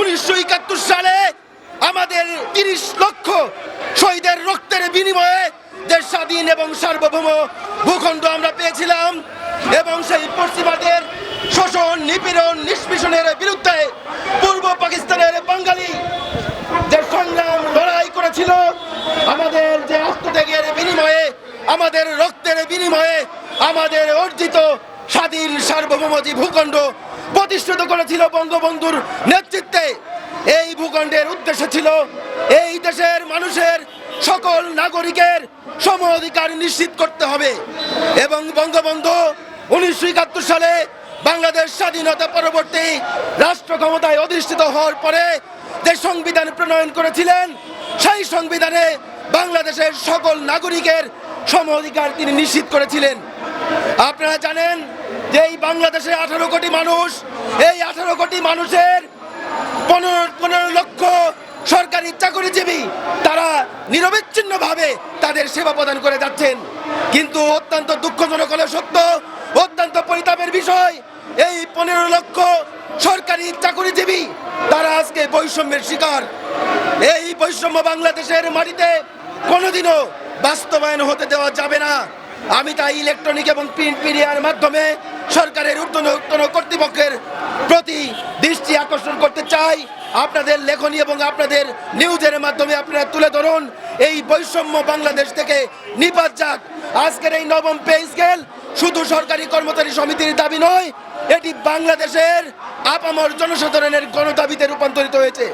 1971 সালে আমাদের 30 লক্ষ শহীদের রক্তের বিনিময়ে দেশ স্বাধীন এবং সার্বভৌম ভূখণ্ড আমরা পেয়েছিলাম এবং সেই পশ্চিমাদের শোষণ নিপীড়ন নিষ্পেষণের বিরুদ্ধে পূর্ব পাকিস্তানের বাঙালি যে সংগ্রাম লড়াই করেছিল আমাদের যে আত্মত্যাগের বিনিময়ে আমাদের রক্তের বিনিময়ে আমাদের অর্জিত স্বাধীন সার্বভৌম যে ভূখণ্ড প্রতিষ্ঠিত করেছিল বঙ্গবন্ধুর নেতৃত্বে। এই ভূখণ্ডের উদ্দেশ্য ছিল এই দেশের মানুষের সকল নাগরিকের সম অধিকার নিশ্চিত করতে হবে এবং বঙ্গবন্ধু 1971 সালে বাংলাদেশ স্বাধীনতা পরবর্তী রাষ্ট্র ক্ষমতায় অধিষ্ঠিত হওয়ার পরে যে সংবিধান প্রণয়ন করেছিলেন সেই সংবিধানে বাংলাদেশের সকল নাগরিকের সম অধিকার তিনি নিশ্চিত করেছিলেন। আপনারা জানেন যে এই বাংলাদেশে 18 কোটি মানুষ, এই 18 কোটি মানুষের 15 লক্ষ সরকারি চাকরিজীবী, তারা নিরবিচ্ছিন্নভাবে তাদের সেবা প্রদান করে যাচ্ছেন। কিন্তু অত্যন্ত দুঃখজনক হলে সত্য, অত্যন্ত পরিতাপের বিষয়, এই 15 লক্ষ সরকারি চাকরিজীবী তারা আজকে বৈষম্যের শিকার। এই বৈষম্য বাংলাদেশের মাটিতে কোনোদিনও বাস্তবায়ন হতে দেওয়া যাবে না। আমি তাই ইলেকট্রনিক এবং প্রিন্ট মিডিয়ার মাধ্যমে সরকারের ঊর্ধ্বতন কর্তৃপক্ষের প্রতি দৃষ্টি আকর্ষণ করতে চাই। আপনাদের লেখনী এবং আপনাদের নিউজের মাধ্যমে আপনারা তুলে ধরুন এই বৈষম্য বাংলাদেশ থেকে নিপাত যাক। আজকের এই নবম পে স্কেল শুধু সরকারি কর্মচারী সমিতির দাবি নয়, এটি বাংলাদেশের আপামর জনসাধারণের গণদাবিতে রূপান্তরিত হয়েছে।